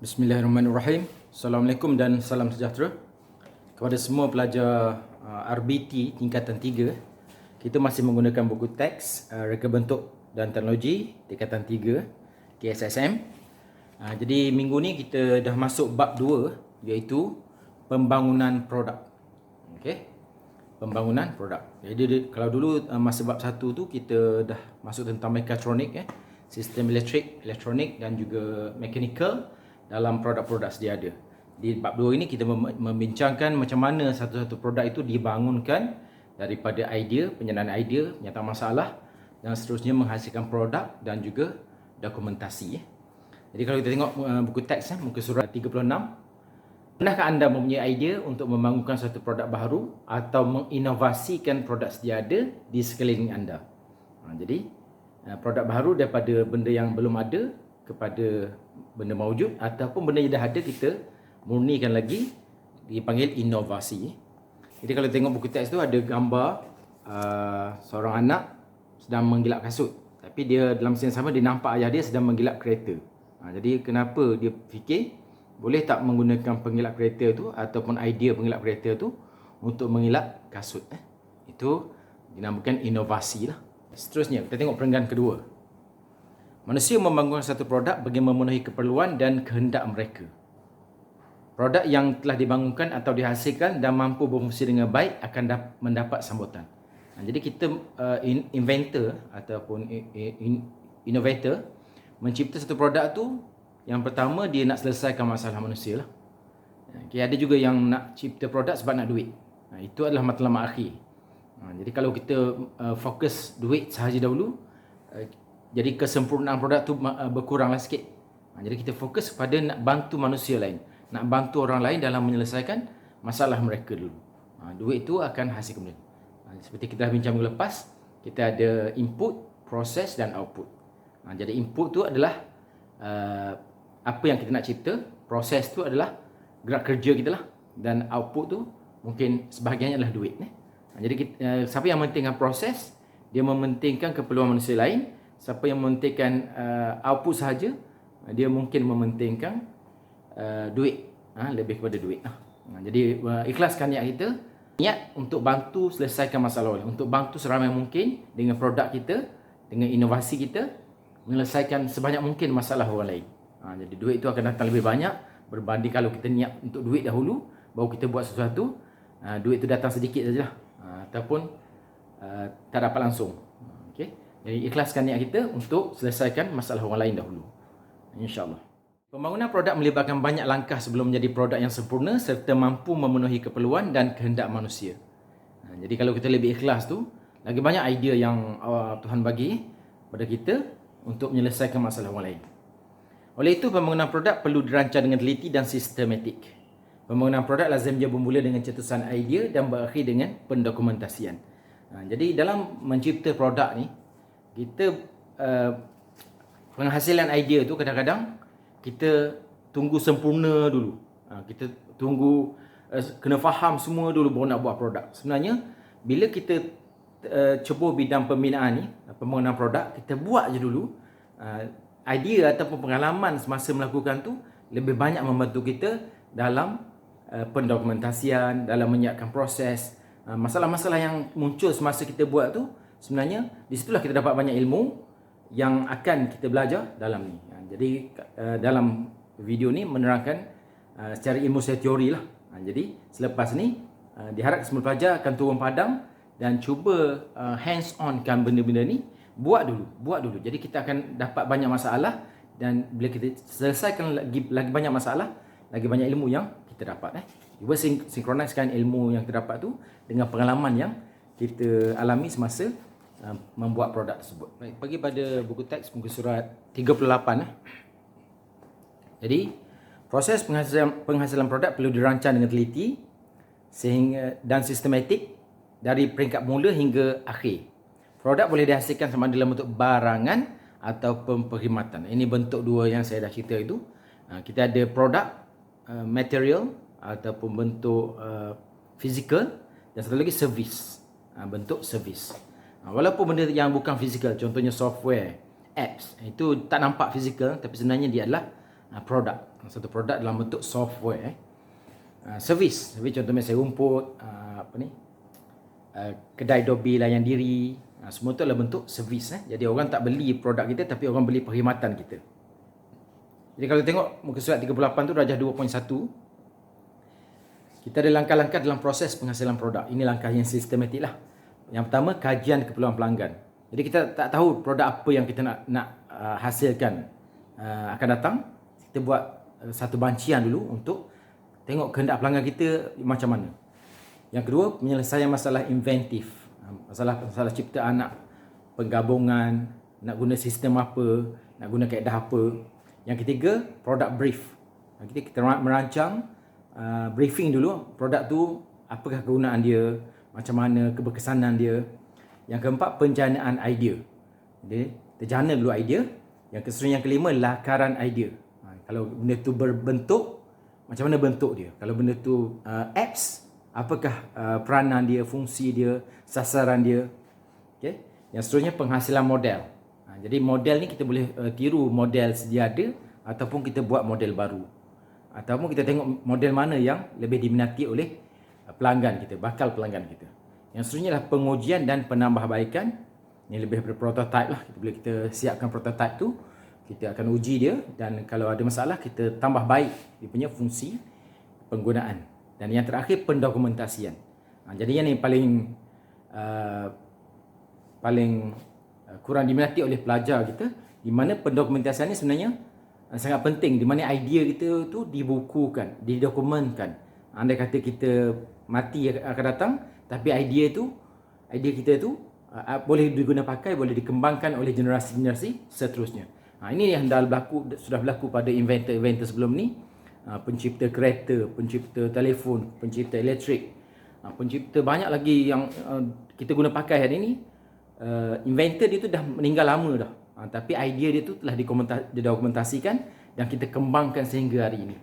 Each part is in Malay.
Bismillahirrahmanirrahim. Assalamualaikum dan salam sejahtera kepada semua pelajar RBT tingkatan 3. Kita masih menggunakan buku teks reka bentuk dan teknologi tingkatan 3 KSSM. Jadi minggu ni kita dah masuk bab 2, iaitu pembangunan produk. Okey. Pembangunan produk. Jadi kalau dulu masa bab 1 tu kita dah masuk tentang mekatronik, sistem elektrik, elektronik dan juga mechanical dalam produk-produk sedia ada. Di bab 2 ini kita membincangkan macam mana satu-satu produk itu dibangunkan daripada idea, penyanaan idea, penyataan masalah dan seterusnya menghasilkan produk dan juga dokumentasi. Jadi kalau kita tengok buku teks, muka surat 36, pernahkah anda mempunyai idea untuk membangunkan satu produk baru atau menginovasikan produk sedia ada di sekeliling anda? Jadi produk baru daripada benda yang belum ada kepada benda maujud, ataupun benda yang dah ada kita murnikan lagi, dipanggil inovasi. Jadi kalau tengok buku teks tu ada gambar seorang anak sedang menggilap kasut, tapi dia dalam scene sama dia nampak ayah dia sedang menggilap kereta. Jadi kenapa dia fikir boleh tak menggunakan penggilap kereta tu ataupun idea penggilap kereta tu untuk mengilap kasut? Itu dinamakan inovasi lah. Seterusnya kita tengok perenggan kedua. Manusia membangun satu produk bagi memenuhi keperluan dan kehendak mereka. Produk yang telah dibangunkan atau dihasilkan dan mampu berfungsi dengan baik akan mendapat sambutan. Jadi kita inventor ataupun innovator mencipta satu produk tu, yang pertama dia nak selesaikan masalah manusia lah. Ada juga yang nak cipta produk sebab nak duit. Itu adalah matlamat akhir. Jadi kalau kita fokus duit sahaja dahulu, jadi kesempurnaan produk tu berkuranglah sikit. Jadi kita fokus kepada nak bantu manusia lain, nak bantu orang lain dalam menyelesaikan masalah mereka dulu. Duit tu akan hasil kemudian. Seperti kita dah bincang minggu lepas, kita ada input, proses dan output. Jadi input tu adalah apa yang kita nak cipta, proses tu adalah gerak kerja kita lah, dan output tu mungkin sebahagiannya adalah duit. Jadi siapa yang mementingkan proses, dia mementingkan keperluan manusia lain. Siapa yang mementingkan output sahaja, dia mungkin mementingkan duit, lebih kepada duit. Jadi ikhlaskan niat kita, niat untuk bantu selesaikan masalah orang, untuk bantu seramai mungkin dengan produk kita, dengan inovasi kita, menyelesaikan sebanyak mungkin masalah orang lain. Jadi duit itu akan datang lebih banyak berbanding kalau kita niat untuk duit dahulu, baru kita buat sesuatu, duit itu datang sedikit sajalah, ataupun tak dapat langsung. Okay? Jadi ikhlaskan niat kita untuk selesaikan masalah orang lain dahulu, InsyaAllah. Pembangunan produk melibatkan banyak langkah sebelum menjadi produk yang sempurna serta mampu memenuhi keperluan dan kehendak manusia. Jadi kalau kita lebih ikhlas tu, lagi banyak idea yang Tuhan bagi pada kita untuk menyelesaikan masalah orang lain. Oleh itu, pembangunan produk perlu dirancang dengan teliti dan sistematik. Pembangunan produk lazimnya bermula dengan cetusan idea dan berakhir dengan pendokumentasian. Jadi dalam mencipta produk ni, kita penghasilan idea tu kadang-kadang kita tunggu sempurna dulu. Kita tunggu kena faham semua dulu baru nak buat produk. Sebenarnya bila kita cebur bidang pembinaan ni, pembangunan produk, kita buat je dulu. Idea ataupun pengalaman semasa melakukan tu lebih banyak membantu kita dalam pendokumentasian, dalam menyiapkan proses. Masalah-masalah yang muncul semasa kita buat tu, sebenarnya di situlah kita dapat banyak ilmu yang akan kita belajar dalam ni. Jadi dalam video ni menerangkan secara ilmu secara teori lah. Jadi selepas ni diharap semua pelajar akan turun padang dan cuba hands on kan benda-benda ni. Buat dulu. Jadi kita akan dapat banyak masalah, dan bila kita selesaikan lagi banyak masalah, lagi banyak ilmu yang kita dapat. Cuba sinkroniskan ilmu yang kita dapat tu dengan pengalaman yang kita alami semasa membuat produk tersebut. Baik, pergi pada buku teks muka surat 38. Jadi proses penghasilan produk perlu dirancang dengan teliti sehingga dan sistematik dari peringkat mula hingga akhir. Produk boleh dihasilkan sama ada dalam bentuk barangan ataupun perkhidmatan. Ini bentuk dua yang saya dah cerita itu. Kita ada produk material ataupun bentuk fizikal, dan satu lagi servis, bentuk servis. Walaupun benda yang bukan fizikal, contohnya software, apps, itu tak nampak fizikal, tapi sebenarnya dia adalah produk. Satu produk dalam bentuk software. Servis contohnya saya rumput, kedai dobi layan diri, semua tu adalah bentuk servis. Jadi orang tak beli produk kita, tapi orang beli perkhidmatan kita. Jadi kalau tengok muka surat 38 tu darjah 2.1, kita ada langkah-langkah dalam proses penghasilan produk. Ini langkah yang sistematik lah. Yang pertama, kajian keperluan pelanggan. Jadi kita tak tahu produk apa yang kita nak hasilkan akan datang. Kita buat satu bancian dulu untuk tengok kehendak pelanggan kita macam mana. Yang kedua, penyelesaian masalah inventif. Masalah ciptaan, nak penggabungan, nak guna sistem apa, nak guna kaedah apa. Yang ketiga, product brief. Kita merancang briefing dulu, produk tu apakah kegunaan dia, macam mana keberkesanan dia. Yang keempat, penjanaan idea. Jadi, terjana dulu idea. Yang kelima, lakaran idea. Kalau benda tu berbentuk, macam mana bentuk dia. Kalau benda tu apps, apakah peranan dia, fungsi dia, sasaran dia. Okay. Yang seterusnya, penghasilan model. Jadi model ni kita boleh tiru model sedia ada, ataupun kita buat model baru. Ataupun kita tengok model mana yang lebih diminati oleh pelanggan kita, bakal pelanggan kita. Yang seterusnya adalah pengujian dan penambahbaikan. Ini lebih berprototype lah. Bila kita siapkan prototype tu, kita akan uji dia, dan kalau ada masalah kita tambah baik dia punya fungsi penggunaan. Dan yang terakhir, pendokumentasian. Jadi yang ni paling kurang diminati oleh pelajar kita, di mana pendokumentasian ni sebenarnya sangat penting, di mana idea kita tu dibukukan, didokumentkan. Andai kata kita mati akan datang, tapi idea kita tu boleh diguna pakai, boleh dikembangkan oleh generasi-generasi seterusnya. Ini yang sudah berlaku pada inventor sebelum ni. Pencipta kereta, pencipta telefon, pencipta elektrik, pencipta banyak lagi yang kita guna pakai hari ni. Inventor dia tu dah meninggal lama dah. Tapi idea dia tu telah didokumentasikan dan kita kembangkan sehingga hari ini.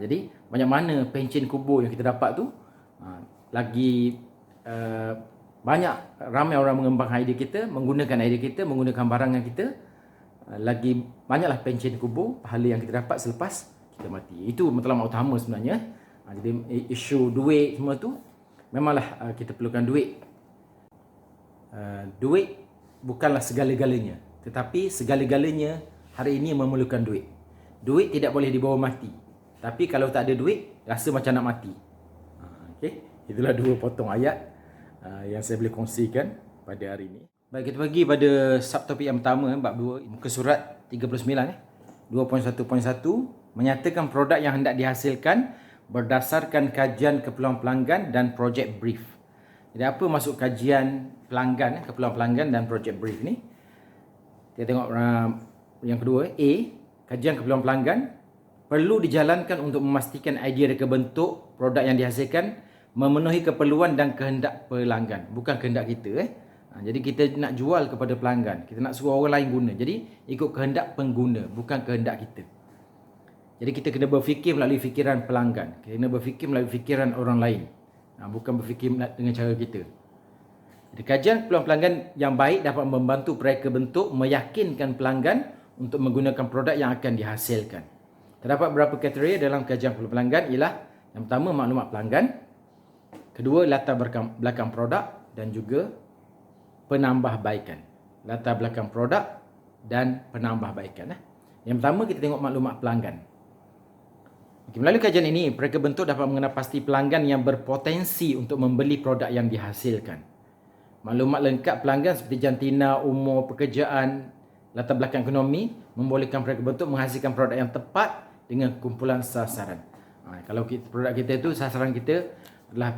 Jadi banyak mana pencen kubur yang kita dapat tu, lagi ramai orang mengembangkan idea kita, menggunakan idea kita, menggunakan barangan kita. Lagi banyaklah pencen kubur, pahala yang kita dapat selepas kita mati. Itu matlamat utama sebenarnya. Jadi isu duit semua tu, memanglah kita perlukan duit. Duit bukanlah segala-galanya, tetapi segala-galanya hari ini memerlukan duit. Duit tidak boleh dibawa mati. Tapi kalau tak ada duit, rasa macam nak mati. Okay? Itulah dua potong ayat yang saya boleh kongsikan pada hari ini. Baik, kita pergi pada subtopik yang pertama, bab 2, muka surat 39, 2.1.1, menyatakan produk yang hendak dihasilkan berdasarkan kajian keperluan pelanggan dan project brief. Jadi apa maksud kajian pelanggan, keperluan pelanggan dan project brief ni? Kita tengok yang kedua, A, kajian keperluan pelanggan perlu dijalankan untuk memastikan idea reka bentuk produk yang dihasilkan memenuhi keperluan dan kehendak pelanggan, bukan kehendak kita. Jadi kita nak jual kepada pelanggan, kita nak suruh orang lain guna. Jadi ikut kehendak pengguna, bukan kehendak kita. Jadi kita kena berfikir melalui fikiran pelanggan, kita kena berfikir melalui fikiran orang lain, bukan berfikir dengan cara kita. Jadi kajian keperluan pelanggan yang baik dapat membantu mereka bentuk meyakinkan pelanggan untuk menggunakan produk yang akan dihasilkan. Terdapat beberapa kriteria dalam kajian keperluan pelanggan, ialah yang pertama, maklumat pelanggan. Kedua, latar belakang produk dan juga penambahbaikan. Latar belakang produk dan penambahbaikan. Yang pertama, kita tengok maklumat pelanggan. Melalui kajian ini, mereka bentuk dapat mengenal pasti pelanggan yang berpotensi untuk membeli produk yang dihasilkan. Maklumat lengkap pelanggan seperti jantina, umur, pekerjaan, latar belakang ekonomi membolehkan mereka bentuk menghasilkan produk yang tepat dengan kumpulan sasaran. Kalau produk kita itu, sasaran kita adalah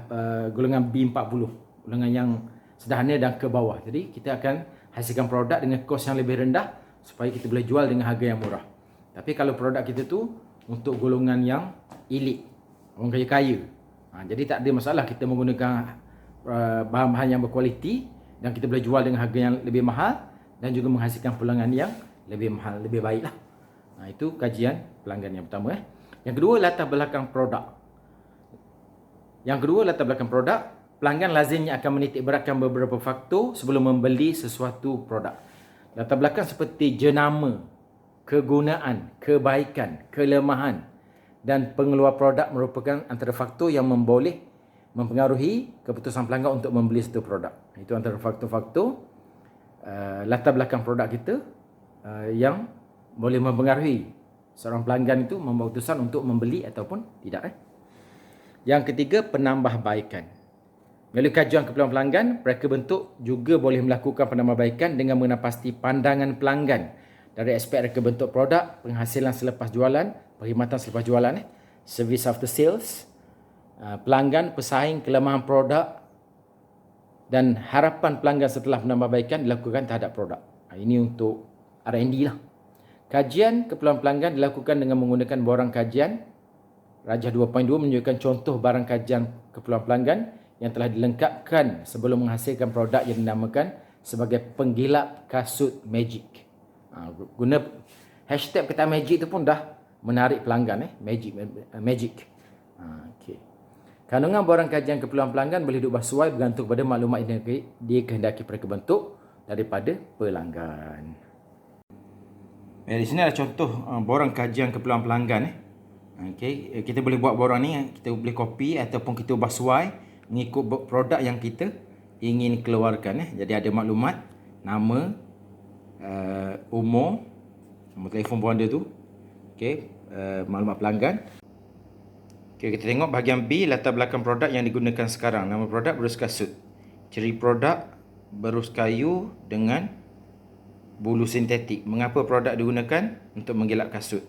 golongan B40, golongan yang sederhana dan ke bawah. Jadi kita akan hasilkan produk dengan kos yang lebih rendah supaya kita boleh jual dengan harga yang murah. Tapi kalau produk kita tu untuk golongan yang elit, orang kaya-kaya, jadi tak ada masalah kita menggunakan bahan-bahan yang berkualiti dan kita boleh jual dengan harga yang lebih mahal dan juga menghasilkan pulangan yang lebih mahal, lebih baiklah. Itu kajian pelanggan yang pertama. Yang kedua, latar belakang produk. Pelanggan lazimnya akan menitik beratkan beberapa faktor sebelum membeli sesuatu produk. Latar belakang seperti jenama, kegunaan, kebaikan, kelemahan dan pengeluar produk merupakan antara faktor yang boleh mempengaruhi keputusan pelanggan untuk membeli satu produk. Itu antara faktor-faktor latar belakang produk kita yang boleh mempengaruhi seorang pelanggan itu membuat keputusan untuk membeli ataupun tidak. Yang ketiga, penambahbaikan. Melalui kajian keperluan pelanggan, mereka bentuk juga boleh melakukan penambahbaikan dengan mengenal pasti pandangan pelanggan dari aspek reka bentuk produk, penghasilan selepas jualan, perkhidmatan selepas jualan, service after sales, pelanggan, pesaing, kelemahan produk dan harapan pelanggan setelah penambahbaikan dilakukan terhadap produk. Ini untuk R&D lah. Kajian keperluan pelanggan dilakukan dengan menggunakan borang kajian. Rajah 2.2 menunjukkan contoh barang kajian keperluan pelanggan yang telah dilengkapkan sebelum menghasilkan produk yang dinamakan sebagai penggilap kasut magic. Guna hashtag kata magic itu pun dah menarik pelanggan. Magic. Okay. Kandungan borang kajian keperluan pelanggan boleh diubah sesuai bergantung pada maklumat yang dikehendaki mereka bentuk daripada pelanggan. Di sini ada contoh borang kajian keperluan pelanggan. Okay. Kita boleh buat borang ni, kita boleh copy ataupun kita ubah sesuai mengikut produk yang kita ingin keluarkan. Jadi ada maklumat, nama, umur, nombor telefon pun ada tu. Okay. Maklumat pelanggan. Okay, kita tengok bahagian B, latar belakang produk yang digunakan sekarang. Nama produk berus kasut. Ciri produk berus kayu dengan bulu sintetik. Mengapa produk digunakan? Untuk menggilap kasut.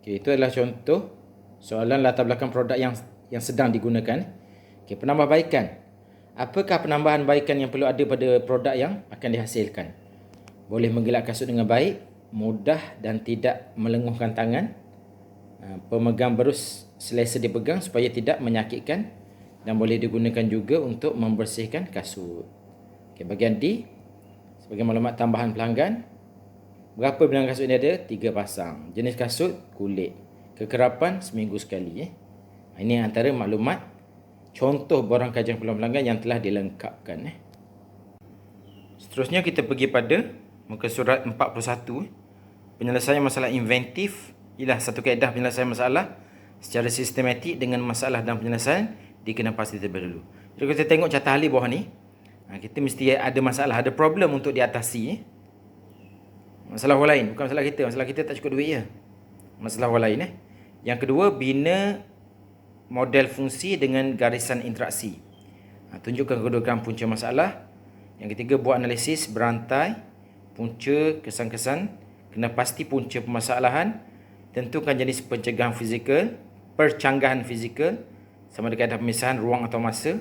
Okay, itu adalah contoh soalan latar belakang produk yang sedang digunakan. Okay, penambahbaikan. Apakah penambahan baikan yang perlu ada pada produk yang akan dihasilkan? Boleh menggilap kasut dengan baik, mudah dan tidak melenguhkan tangan. Pemegang berus selesa dipegang supaya tidak menyakitkan dan boleh digunakan juga untuk membersihkan kasut. Okay, bahagian D, sebagai maklumat tambahan pelanggan. Berapa bilangan kasut ini ada? 3 pasang. Jenis kasut, kulit. Kekerapan, seminggu sekali. Ini antara maklumat contoh borang kajian keperluan pelanggan yang telah dilengkapkan. Seterusnya kita pergi pada muka surat 41. Penyelesaian masalah inventif ialah satu kaedah penyelesaian masalah secara sistematik dengan masalah dan penyelesaian dikenal pasti terlebih dahulu. Jadi kita tengok catatan ahli bawah ni, kita mesti ada masalah, ada problem untuk diatasi. Masalah orang lain, bukan masalah kita. Masalah kita tak cukup duit je. Masalah orang lain. Yang kedua, bina model fungsi dengan garisan interaksi. Tunjukkan kedudukan punca masalah. Yang ketiga, buat analisis berantai punca kesan-kesan. Kena pasti punca permasalahan. Tentukan jenis pencegahan fizikal, percanggahan fizikal, sama ada kaedah pemisahan ruang atau masa.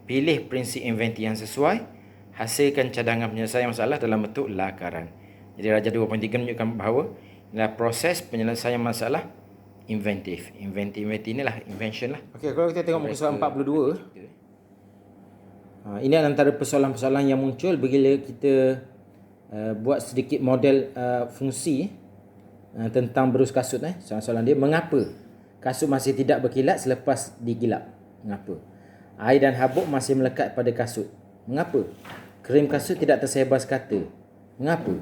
Pilih prinsip inventif yang sesuai. Hasilkan cadangan penyelesaian masalah dalam bentuk lakaran. Jadi Rajah 2.3 menunjukkan bahawa inilah proses penyelesaian masalah inventif. Inventif inilah invention lah. Okey, kalau kita tengok muka surat 42. Ini antara persoalan-persoalan yang muncul bila kita buat sedikit model fungsi tentang berus kasut. Soalan dia, mengapa kasut masih tidak berkilat selepas digilap? Mengapa? Air dan habuk masih melekat pada kasut. Mengapa? Krim kasut tidak tersebar sekata. Mengapa?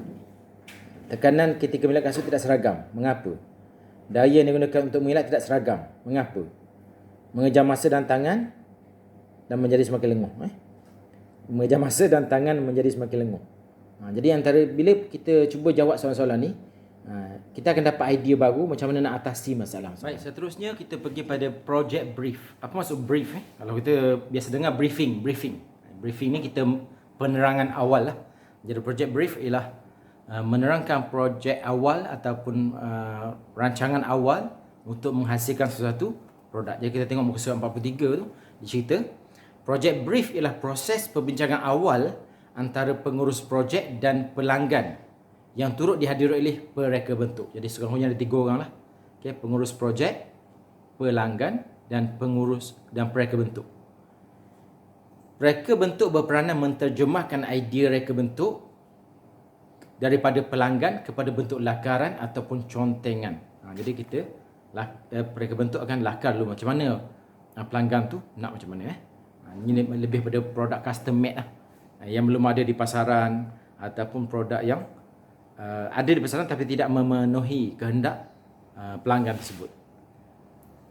Tekanan ketika mengilat kasut tidak seragam. Mengapa? Daya yang digunakan untuk mengilat tidak seragam. Mengapa? Mengejar masa dan tangan dan menjadi semakin lenguh. Mengejar masa dan tangan menjadi semakin lenguh. Jadi antara bila kita cuba jawab soalan-soalan ni, kita akan dapat idea baru macam mana nak atasi masalah. Baik, seterusnya kita pergi pada project brief. Apa maksud brief? Kalau kita biasa dengar briefing. Briefing ni kita penerangan awal lah. Jadi project brief ialah menerangkan projek awal ataupun rancangan awal untuk menghasilkan sesuatu produk. Jadi kita tengok muka surat 43 tu, dia cerita project brief ialah proses perbincangan awal antara pengurus projek dan pelanggan yang turut dihadiri oleh pereka bentuk. Jadi sekurang-kurangnya ada 3 orang lah. Okay, pengurus projek, pelanggan dan pengurus dan pereka bentuk. Reka bentuk berperanan menterjemahkan idea reka bentuk daripada pelanggan kepada bentuk lakaran ataupun contengan. Jadi kita reka bentuk akan lakar dulu macam mana pelanggan tu nak macam mana. Ini lebih pada produk custom made lah, yang belum ada di pasaran ataupun produk yang ada di pasaran tapi tidak memenuhi kehendak pelanggan tersebut.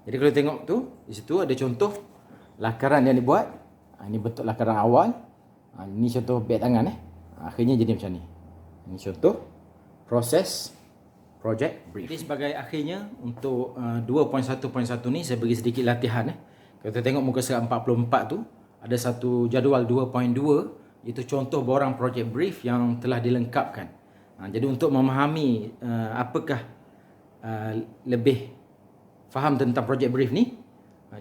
Jadi kalau tengok tu, di situ ada contoh lakaran yang dibuat. Ini bentuk lakaran awal. Ini contoh beg tangan akhirnya jadi macam ni. Ini contoh proses project brief. Jadi sebagai akhirnya untuk 2.1.1 ni saya bagi sedikit latihan. Kalau kita tengok muka surat 44 tu ada satu jadual 2.2 iaitu contoh borang project brief yang telah dilengkapkan. Jadi untuk memahami apakah lebih faham tentang project brief ni,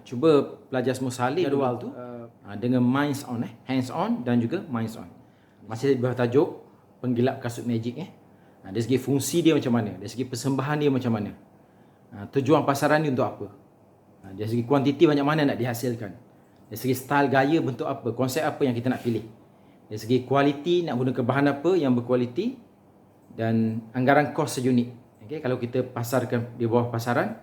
cuba pelajar semua salin jadual tu dengan minds on hands on dan juga minds on. Masih bertajuk penggilap kasut magic dari segi fungsi dia macam mana, dari segi persembahan dia macam mana, tujuan pasaran ni untuk apa, dari segi kuantiti banyak mana nak dihasilkan, dari segi style gaya bentuk apa, konsep apa yang kita nak pilih, dari segi kualiti nak gunakan bahan apa yang berkualiti, dan anggaran kos seunit. Okay, kalau kita pasarkan di bawah pasaran,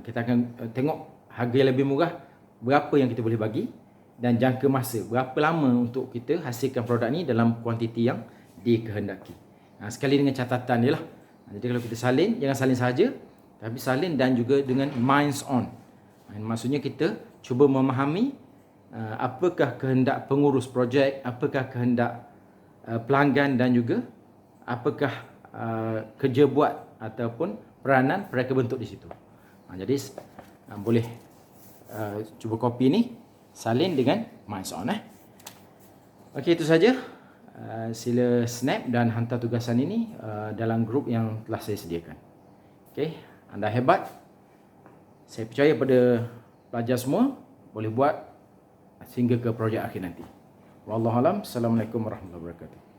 kita akan tengok harga yang lebih murah berapa yang kita boleh bagi, dan jangka masa berapa lama untuk kita hasilkan produk ni dalam kuantiti yang dikehendaki. Sekali dengan catatan dia lah. Jadi kalau kita salin, jangan salin saja, tapi salin dan juga dengan minds on. Maksudnya kita cuba memahami apakah kehendak pengurus projek, apakah kehendak pelanggan, dan juga apakah kerja buat ataupun peranan mereka bentuk di situ. Jadi boleh cuba copy ni, salin dengan minds on. Okey, itu saja. Sila snap dan hantar tugasan ini dalam grup yang telah saya sediakan. Okey, anda hebat. Saya percaya pada pelajar semua boleh buat sehingga ke projek akhir nanti. Wallahualam. Assalamualaikum warahmatullahi wabarakatuh.